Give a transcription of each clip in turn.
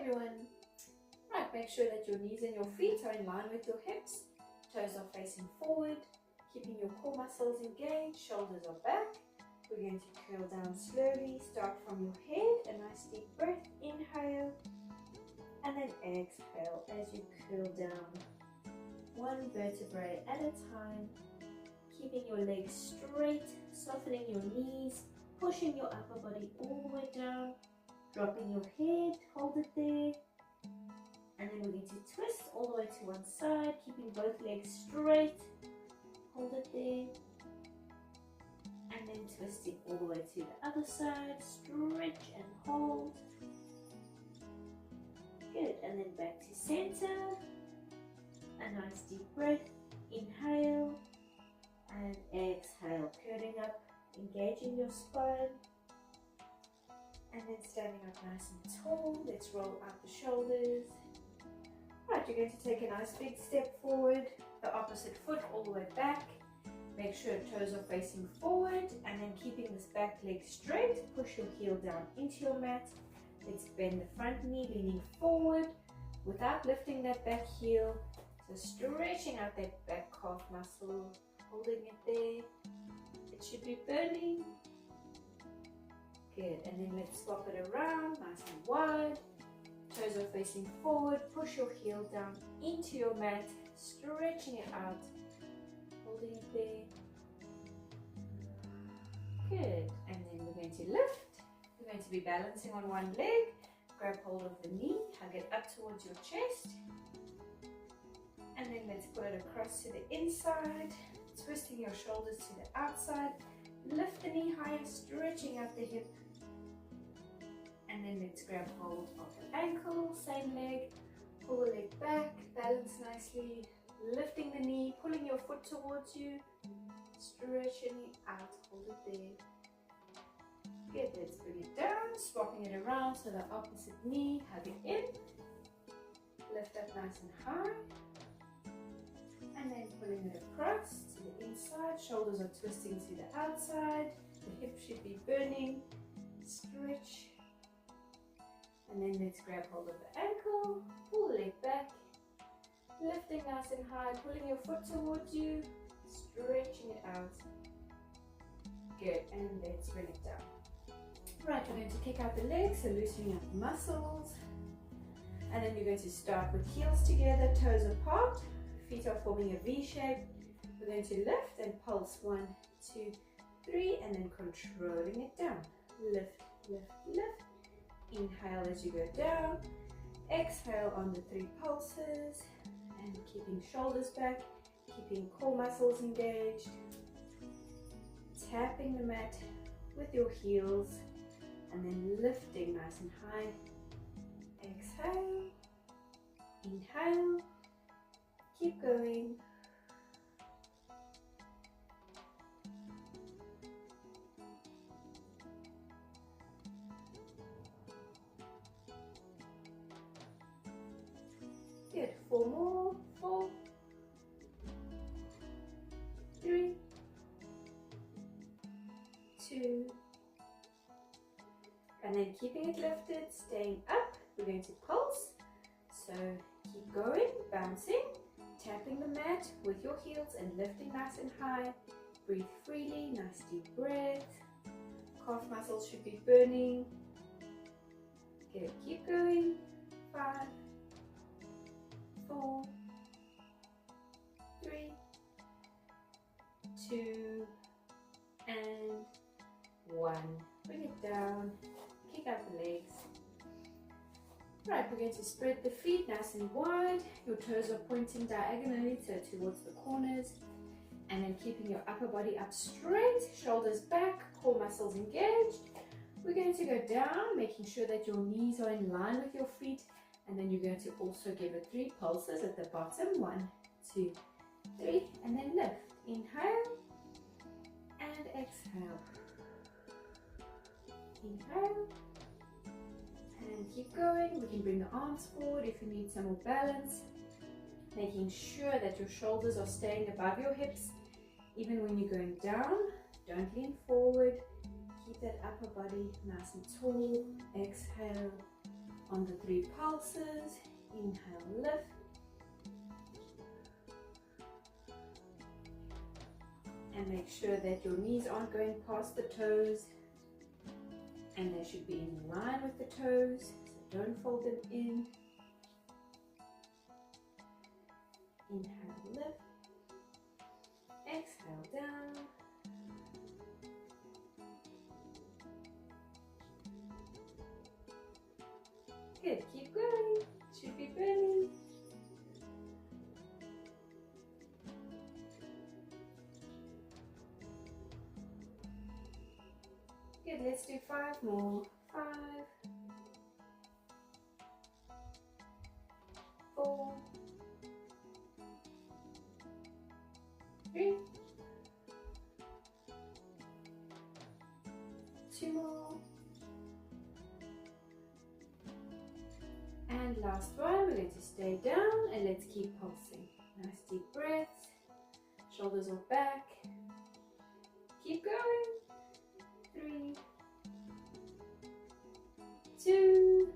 everyone. Right, make sure that your knees and your feet are in line with your hips. Toes are facing forward, keeping your core muscles engaged, shoulders are back. We're going to curl down slowly. Start from your head, a nice deep breath, inhale, and then exhale as you curl down. One vertebrae at a time, keeping your legs straight, softening your knees, pushing your upper body all the way down, dropping your head, hold it there. And then we're going to twist all the way to one side, keeping both legs straight, hold it there. And then twisting all the way to the other side, stretch and hold. Good, and then back to center. A nice deep breath, inhale and exhale, curling up, engaging your spine. And then standing up nice and tall, let's roll out the shoulders. Right, you're going to take a nice big step forward, the opposite foot all the way back. Make sure toes are facing forward and then keeping this back leg straight, push your heel down into your mat. Let's bend the front knee, leaning forward without lifting that back heel. So stretching out that back calf muscle, holding it there. It should be burning. Good, and then let's swap it around, nice and wide. Toes are facing forward, push your heel down into your mat, stretching it out, holding it there. Good, and then we're going to lift. We're going to be balancing on one leg. Grab hold of the knee, hug it up towards your chest. And then let's put it across to the inside, twisting your shoulders to the outside. Lift the knee higher, stretching out the hip. And then let's grab hold of the ankle, same leg. Pull the leg back, balance nicely. Lifting the knee, pulling your foot towards you. Stretching it out, hold it there. Good, let's bring it down, swapping it around so the opposite knee, hug it in. Lift up nice and high. And then pulling it across to the inside, shoulders are twisting to the outside, the hip should be burning, stretch, and then let's grab hold of the ankle, pull the leg back, lifting nice and high, pulling your foot towards you, stretching it out, good, and let's bring it down. Right, we're going to kick out the legs, so loosening up the muscles, and then you're going to start with heels together, toes apart. Feet are forming a V shape. We're going to lift and pulse 1, 2, 3, and then controlling it down. Lift, lift, lift. Inhale as you go down. Exhale on the 3 pulses. And keeping shoulders back, keeping core muscles engaged. Tapping the mat with your heels. And then lifting nice and high. Exhale. Inhale. Keep going. Good. 4 more. 4, 3, 2, and then keeping it lifted, staying up. We're going to pulse. So keep going, bouncing. Tapping the mat with your heels and lifting nice and high. Breathe freely, nice deep breath. Calf muscles should be burning. Good, keep going. 5, 4, 3, 2, and 1. Bring it down, kick out the legs. Right, we're going to spread the feet nice and wide. Your toes are pointing diagonally, so towards the corners. And then keeping your upper body up straight, shoulders back, core muscles engaged. We're going to go down, making sure that your knees are in line with your feet. And then you're going to also give it 3 pulses at the bottom. 1, 2, 3, and then lift. Inhale and exhale. Inhale. And keep going. We can bring the arms forward if you need some more balance. Making sure that your shoulders are staying above your hips. Even when you're going down, don't lean forward. Keep that upper body nice and tall. Exhale On the 3 pulses, inhale, lift. And make sure that your knees aren't going past the toes, and they should be in line with the toes, so don't fold them in. Inhale, lift. Exhale, down. Good, keep going. Should be burning. Good, let's do 5 more. 5, 4, 3, 2 more. And last one, we're going to stay down and let's keep pulsing. Nice deep breaths. Shoulders are back. Keep going. 3, 2,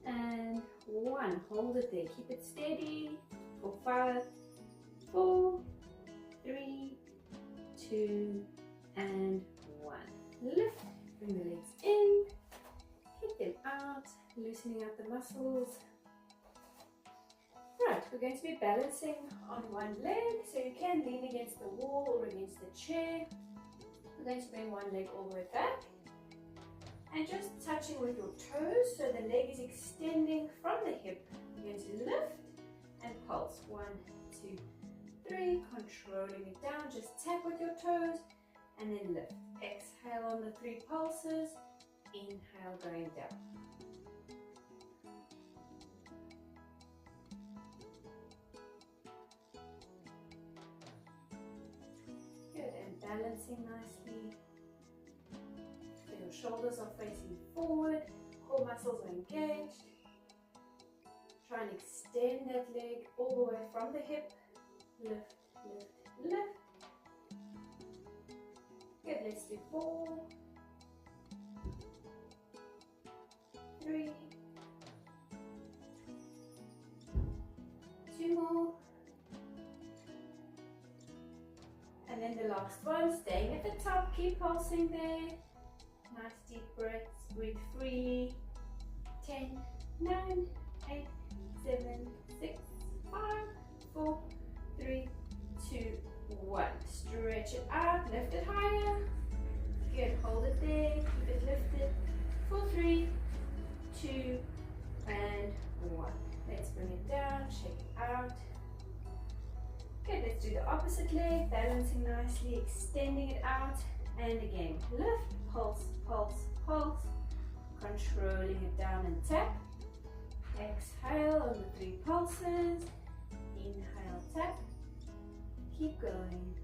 and 1. Hold it there. Keep it steady for 5, 4, 3, 2, and 1. Lift. Bring the legs in. Kick them out. Loosening up the muscles. Right, we're going to be balancing on one leg, so you can lean against the wall or against the chair. We're going to bring one leg all the way back and just touching with your toes so the leg is extending from the hip. We're going to lift and pulse. 1, 2, 3, controlling it down. Just tap with your toes and then lift. Exhale on the 3 pulses. Inhale, going down. Good, and balancing nicely. So your shoulders are facing forward, core muscles are engaged. Try and extend that leg all the way from the hip. Lift, lift, lift. Good, let's do 4, 3, 2 more. And then the last one, staying at the top, keep pulsing there. Nice deep breaths, breathe freely. 10, 9, 8, 7, 6, 5, 4, 3, 2, 1. Stretch it out, lift it higher. Good, hold it there, keep it lifted. For 3, 2, and 1. Let's bring it down, shake it out. Good, let's do the opposite leg, balancing nicely, extending it out. And again, lift, pulse, pulse, pulse. Controlling it down and tap. Exhale on the 3 pulses. Inhale, tap. Keep going.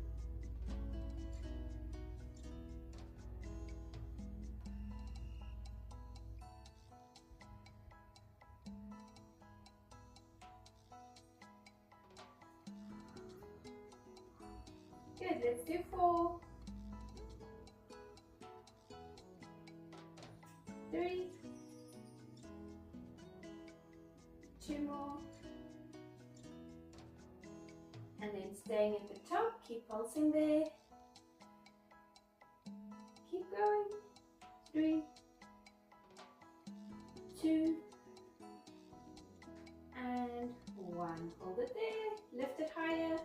Good, let's do 4, 3, 2 more, and then staying at the top, keep pulsing there, keep going, 3, 2, and 1, hold it there, lift it higher.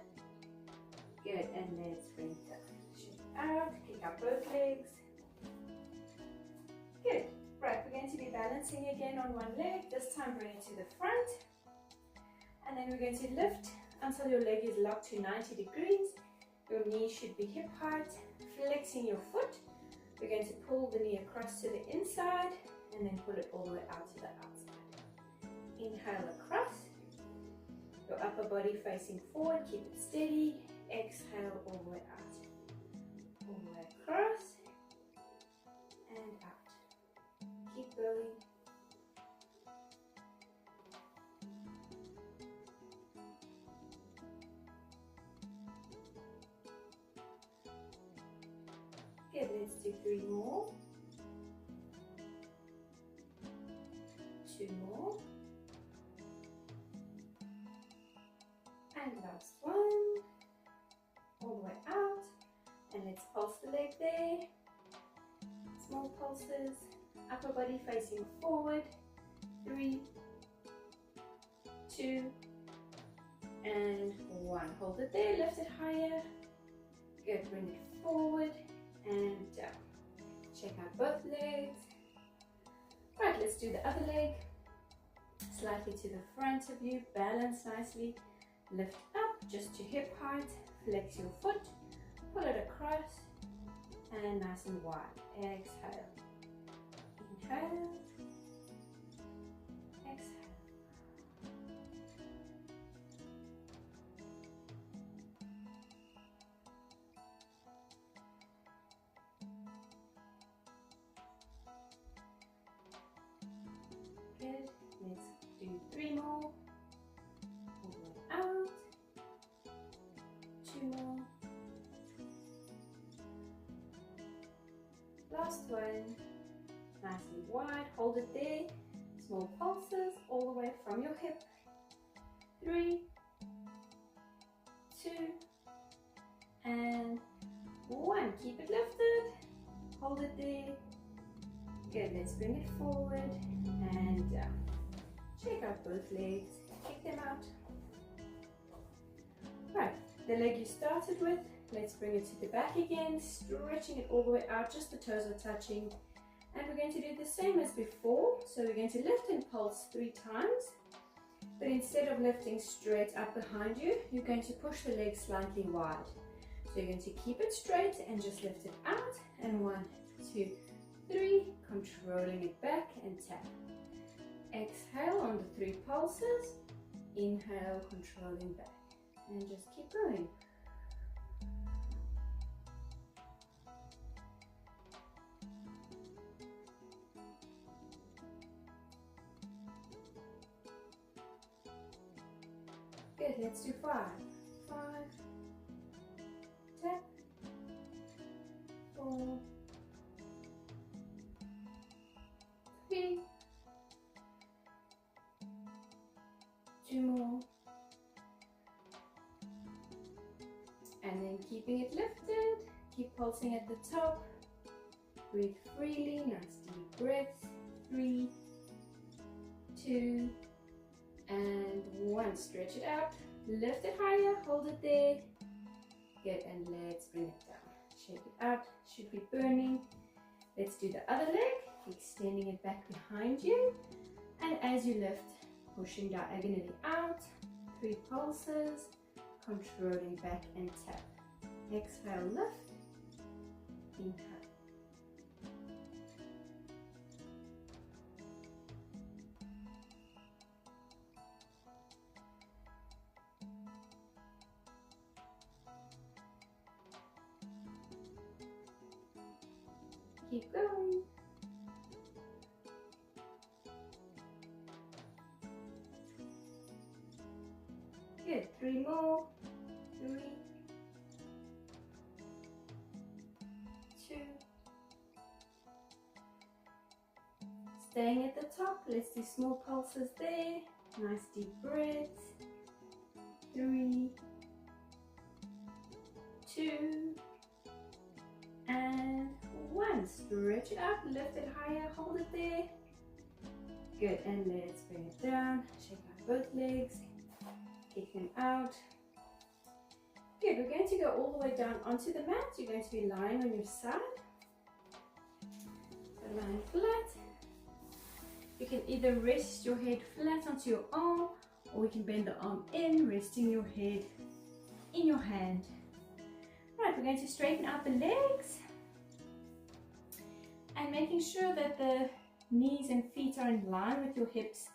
Good, and let's bring it down. Shake it out, kick up both legs. Good. Right, we're going to be balancing again on one leg. This time bring it to the front. And then we're going to lift until your leg is locked to 90 degrees. Your knee should be hip height, flexing your foot. We're going to pull the knee across to the inside and then pull it all the way out to the outside. Inhale across. Your upper body facing forward, keep it steady. Exhale all the way out, all the way across and out. Keep going. Good, let's do 3 more. 2 more. And last one. All the way out. And let's pulse the leg there. Small pulses. Upper body facing forward. 3, 2, and 1. Hold it there, lift it higher. Good, bring it forward and down. Check out both legs. Right, let's do the other leg. Slightly to the front of you, balance nicely. Lift up just to hip height. Flex your foot, pull it across, and nice and wide. Exhale. Inhale. Exhale. Good. Let's do 3 more. All the way out. 2 more. Last one. Nice and wide. Hold it there. Small pulses all the way from your hip. 3, 2, and 1. Keep it lifted. Hold it there. Good. Let's bring it forward and down. Check out both legs. Kick them out. Right. The leg you started with, let's bring it to the back again, stretching it all the way out, just the toes are touching. And we're going to do the same as before. So we're going to lift and pulse 3 times. But instead of lifting straight up behind you, you're going to push the leg slightly wide. So you're going to keep it straight and just lift it out. And 1, 2, 3, controlling it back and tap. Exhale on the 3 pulses. Inhale, controlling back. And just keep going. Good, let's do 5. 5, tap, 4, 3, 2 more. And then keeping it lifted, keep pulsing at the top. Breathe freely, nice deep breaths. 3, 2, and 1. Stretch it out, lift it higher, hold it there. Good, and let's bring it down. Shake it out, should be burning. Let's do the other leg, extending it back behind you. And as you lift, pushing diagonally out. 3 pulses. Controlling back and tap. Exhale, lift. Inhale. Keep going. Good. 3 more. 3, 2. Staying at the top, let's do small pulses there. Nice deep breaths. 3, 2, and 1. Stretch it up, lift it higher, hold it there. Good, and let's bring it down. Shake out both legs. Kick them out. Good, we're going to go all the way down onto the mat. You're going to be lying on your side. So lying flat. You can either rest your head flat onto your arm, or we can bend the arm in, resting your head in your hand. Right, we're going to straighten out the legs. And making sure that the knees and feet are in line with your hips.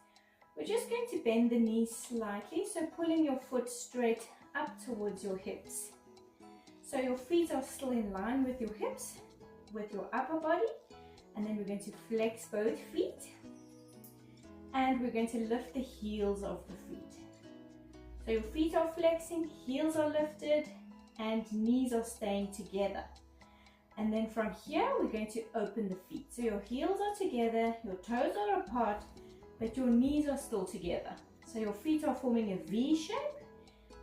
We're just going to bend the knees slightly, so pulling your foot straight up towards your hips. So your feet are still in line with your hips, with your upper body, and then we're going to flex both feet, and we're going to lift the heels of the feet. So your feet are flexing, heels are lifted, and knees are staying together. And then from here, we're going to open the feet. So your heels are together, your toes are apart, but your knees are still together. So your feet are forming a V shape,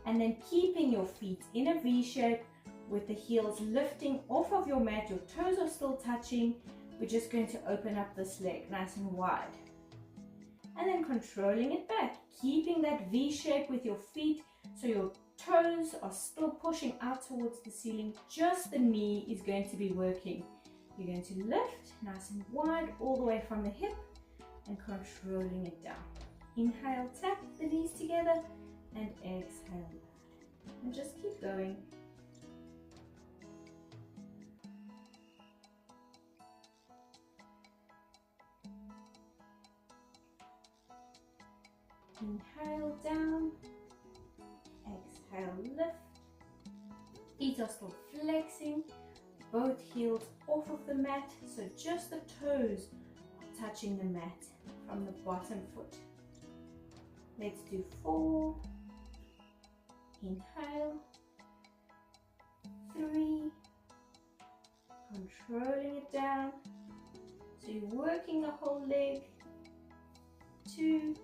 and then keeping your feet in a V shape with the heels lifting off of your mat. Your toes are still touching. We're just going to open up this leg nice and wide. And then controlling it back, keeping that V shape with your feet so your toes are still pushing out towards the ceiling. Just the knee is going to be working. You're going to lift nice and wide all the way from the hip and controlling it down. Inhale, tap the knees together, and exhale. And just keep going. Inhale down, exhale lift. Feet are still flexing, both heels off of the mat, so just the toes are touching the mat from the bottom foot. Let's do 4. Inhale. 3. Controlling it down. So you're working the whole leg. 2.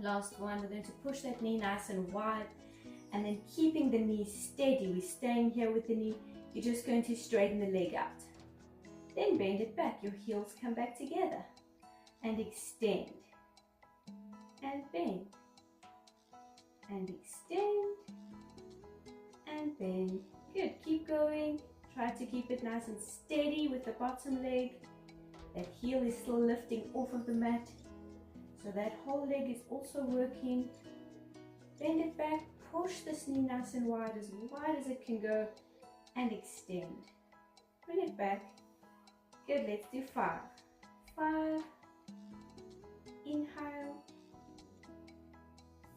Last one, we're going to push that knee nice and wide, and then keeping the knee steady. We're staying here with the knee. You're just going to straighten the leg out. Then bend it back. Your heels come back together. And extend. And bend. And extend. And bend. Good. Keep going. Try to keep it nice and steady with the bottom leg. That heel is still lifting off of the mat. So that whole leg is also working. Bend it back. Push this knee nice and wide as it can go. And extend. Bring it back. Good. Let's do 5. 5. Inhale.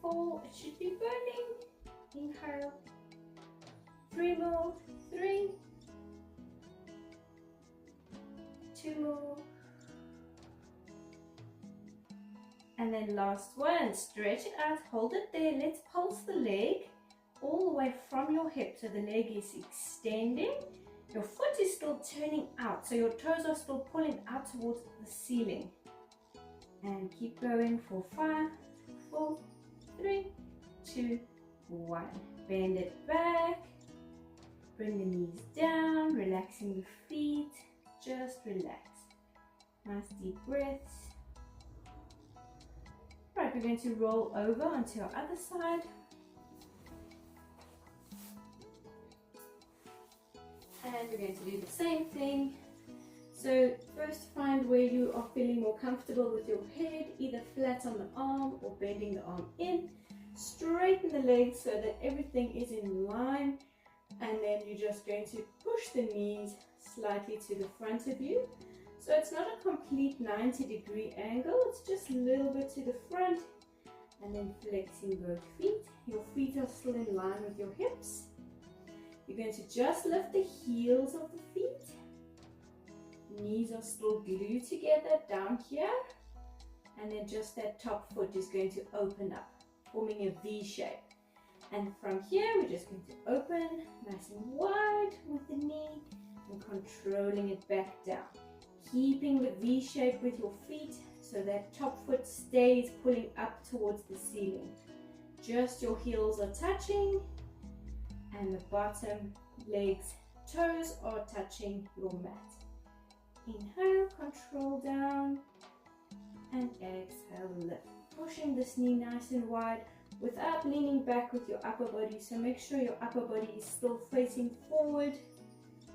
4. It should be burning. Inhale. 3 more. 3. 2 more. And then last one. Stretch it out. Hold it there. Let's pulse the leg all the way from your hip. So the leg is extending. Your foot is still turning out. So your toes are still pulling out towards the ceiling. And keep going for 5, 4, 3, 2, 1. Bend it back. Bring the knees down. Relaxing the feet. Just relax. Nice deep breaths. Right, we're going to roll over onto our other side. And we're going to do the same thing. So first find where you are feeling more comfortable with your head, either flat on the arm or bending the arm in. Straighten the legs so that everything is in line. And then you're just going to push the knees slightly to the front of you. So it's not a complete 90-degree angle, it's just a little bit to the front. And then flexing both feet. Your feet are still in line with your hips. You're going to just lift the heels of the feet. Knees are still glued together down here. And then just that top foot is going to open up, forming a V shape. And from here, we're just going to open nice and wide with the knee and controlling it back down. Keeping the V shape with your feet so that top foot stays pulling up towards the ceiling. Just your heels are touching and the bottom legs, toes are touching your mat. Inhale, control down, and exhale, lift. Pushing this knee nice and wide without leaning back with your upper body. So make sure your upper body is still facing forward,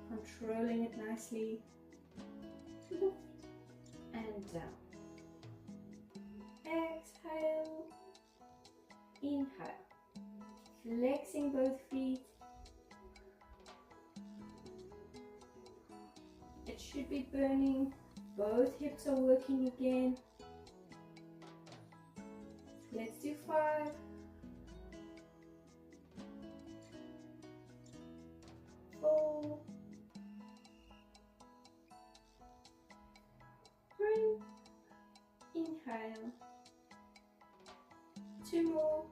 controlling it nicely. Lift and down. Exhale, inhale. Flexing both feet. It should be burning. Both hips are working again. Let's do 5. 4. 3. Inhale. 2 more.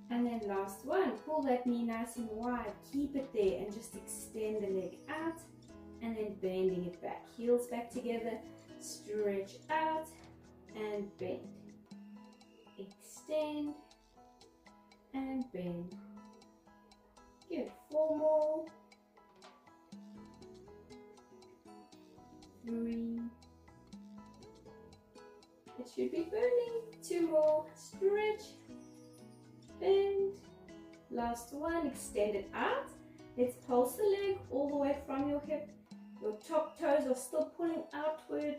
And then last one, pull that knee nice and wide, keep it there and just extend the leg out and then bending it back. Heels back together, stretch out and bend. Extend and bend. Good. 4 more. 3. It should be burning. 2 more. Stretch. Bend. Last one. Extend it out. Let's pulse the leg all the way from your hip. Your top toes are still pulling outward.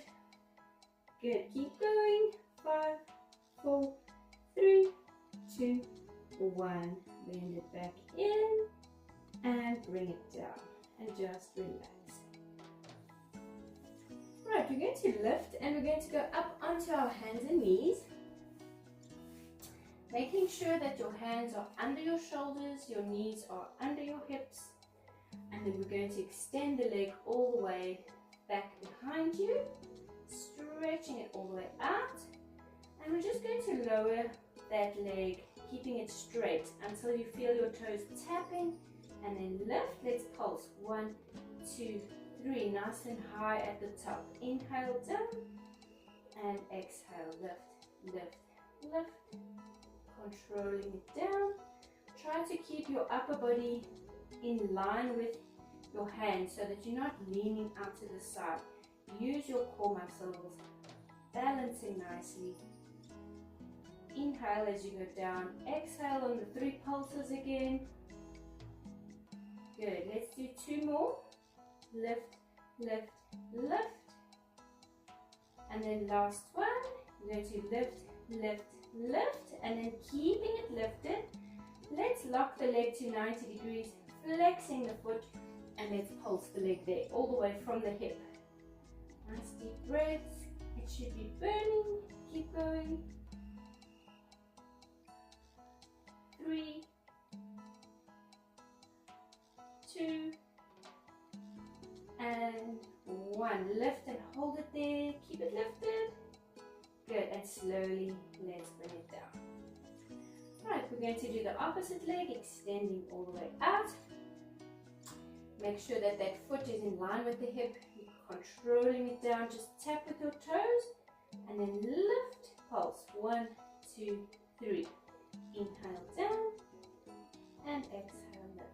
Good. Keep going. 5, 4, 3, 2, 1. Bend it back in and bring it down. And just relax. Right, we're going to lift and we're going to go up onto our hands and knees. Making sure that your hands are under your shoulders, your knees are under your hips. And then we're going to extend the leg all the way back behind you. Stretching it all the way out. And we're just going to lower that leg, keeping it straight until you feel your toes tapping. And then lift. Let's pulse. 1, 2, 3. Nice and high at the top. Inhale down and exhale. Lift, lift, lift. Controlling it down. Try to keep your upper body in line with your hands so that you're not leaning out to the side. Use your core muscles. Balancing nicely. Inhale as you go down. Exhale on the 3 pulses again. Good. Let's do 2 more. Lift, lift, lift. And then last one. We're going to lift, lift, lift. And then keeping it lifted. Let's lock the leg to 90 degrees. Flexing the foot. And let's pulse the leg there. All the way from the hip. Nice deep breaths. It should be burning. Keep going. 3, 2, and 1. Lift and hold it there. Keep it lifted. Good. And slowly let's bring it down. Right, we're going to do the opposite leg, extending all the way out. Make sure that that foot is in line with the hip. You're controlling it down. Just tap with your toes and then lift. Pulse. 1, 2, 3. Inhale down and exhale lift.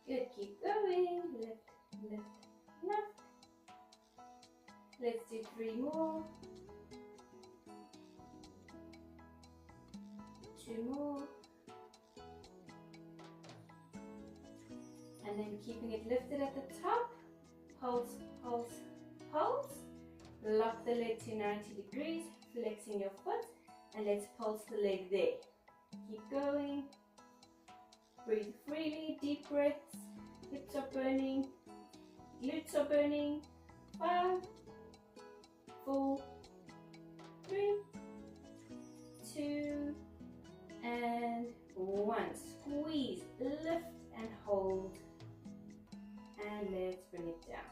Good, keep going. Lift, lift, lift. Let's do 3 more. 2 more. And then keeping it lifted at the top. Pulse, pulse, pulse. Lock the leg to 90 degrees. Flexing your foot. And let's pulse the leg there. Keep going. Breathe freely. Deep breaths. Hips are burning. Glutes are burning. 5, 4, 3, 2, and 1. Squeeze, lift and hold. And let's bring it down.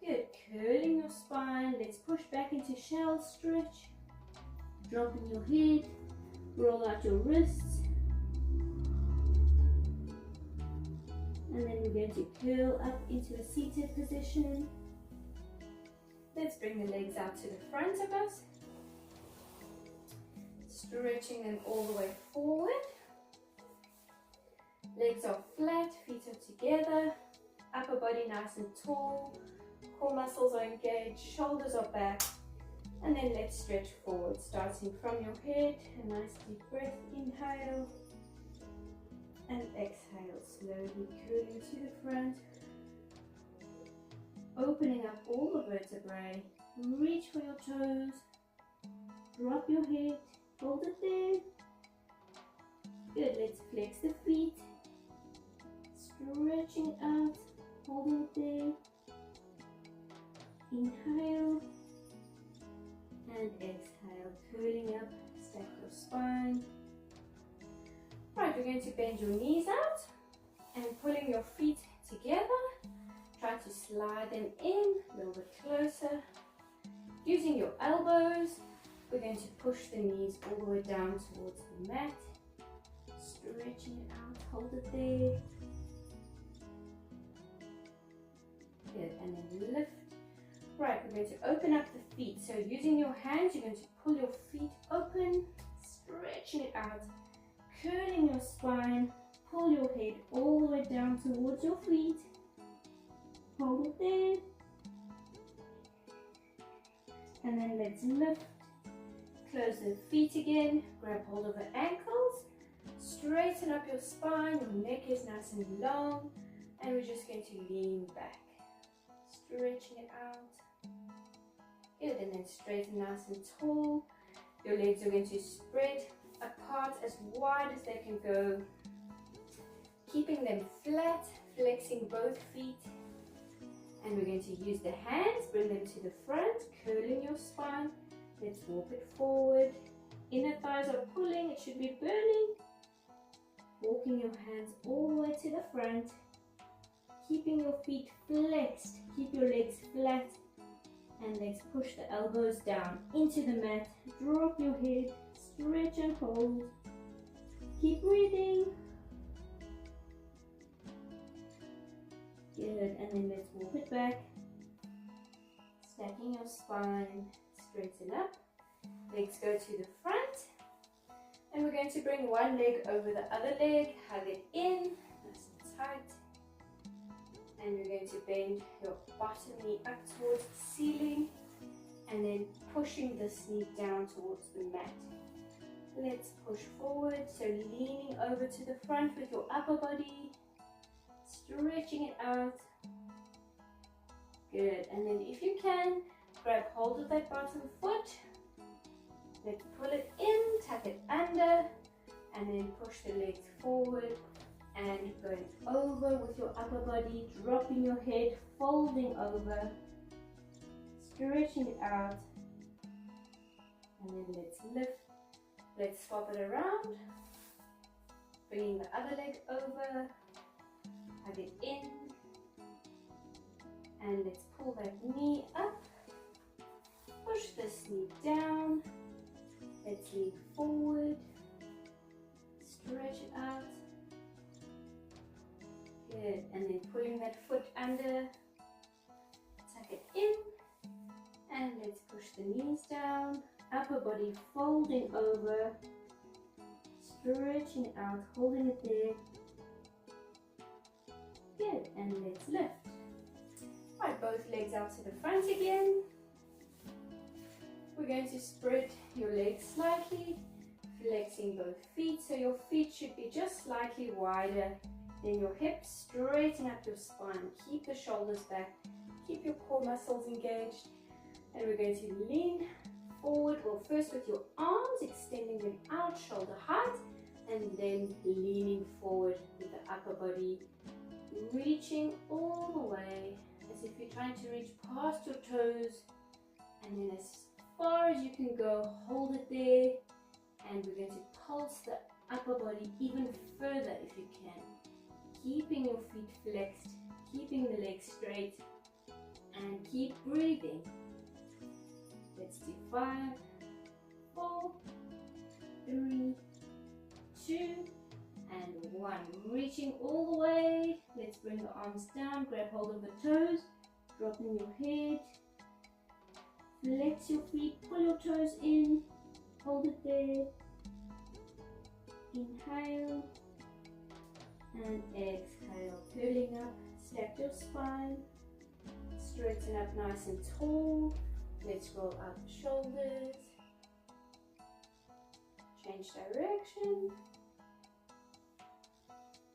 Good. Curling your spine. Let's push back into shell stretch. Dropping your head. Roll out your wrists. And then we're going to curl up into a seated position. Let's bring the legs out to the front of us. Stretching them all the way forward. Legs are flat, feet are together. Upper body nice and tall. Core muscles are engaged, shoulders are back. And then let's stretch forward, starting from your head. A nice deep breath, inhale. And exhale, slowly curling to the front. Opening up all the vertebrae. Reach for your toes. Drop your head. Hold it there. Good, let's flex the feet. Stretching out. Holding it there. Inhale. And exhale, curling up. Stack your spine. Right, we're going to bend your knees out and pulling your feet together. Try to slide them in a little bit closer. Using your elbows, we're going to push the knees all the way down towards the mat. Stretching it out, hold it there. Good, and then lift. Right, we're going to open up the feet. So using your hands, you're going to pull your feet open, stretching it out, curling your spine, pull your head all the way down towards your feet. Hold it there. And then let's lift. Close the feet again, grab hold of the ankles, straighten up your spine, your neck is nice and long, and we're just going to lean back. Stretching it out. Good, and then straighten nice and tall. Your legs are going to spread apart as wide as they can go. Keeping them flat, flexing both feet. And we're going to use the hands, bring them to the front, curling your spine. Let's walk it forward. Inner thighs are pulling, it should be burning. Walking your hands all the way to the front. Keeping your feet flexed, keep your legs flat. And let's push the elbows down into the mat. Drop your head, stretch and hold. Keep breathing. Good, and then let's walk it back. Stacking your spine, straighten up. Legs go to the front. And we're going to bring one leg over the other leg, hug it in, nice and tight. And you're going to bend your bottom knee up towards the ceiling and then pushing this knee down towards the mat. Let's push forward, so leaning over to the front with your upper body, stretching it out. Good, and then if you can, grab hold of that bottom foot. Let's pull it in, tuck it under, and then push the legs forward. And going over with your upper body, dropping your head, folding over, stretching it out, and then let's lift. Let's swap it around, bringing the other leg over, hug it in, and let's pull that knee up, push this knee down, let's lean forward, stretch it out. Good, and then pulling that foot under, tuck it in, and let's push the knees down, upper body folding over, stretching out, holding it there. Good, and let's lift. Right, both legs out to the front again. We're going to spread your legs slightly, flexing both feet, so your feet should be just slightly wider. Then your hips, straighten up your spine, keep the shoulders back, keep your core muscles engaged, and we're going to lean forward, well first with your arms, extending them out shoulder height, and then leaning forward with the upper body, reaching all the way, as if you're trying to reach past your toes, and then as far as you can go, hold it there, and we're going to pulse the upper body even further if you can. Keeping your feet flexed, keeping the legs straight, and keep breathing. Let's do 5, 4, 3, 2, and 1. Reaching all the way. Let's bring the arms down, grab hold of the toes, dropping your head. Flex your feet, pull your toes in, hold it there. Inhale. And exhale, curling up, stack your spine, straighten up nice and tall. Let's roll out the shoulders, change direction.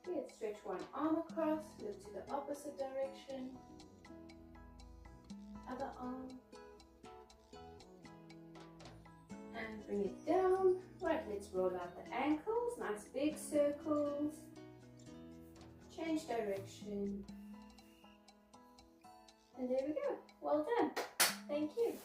Good, stretch one arm across, look to the opposite direction, other arm, and bring it down. Right, let's roll out the ankles, nice big circles. Change direction. And there we go. Well done. Thank you.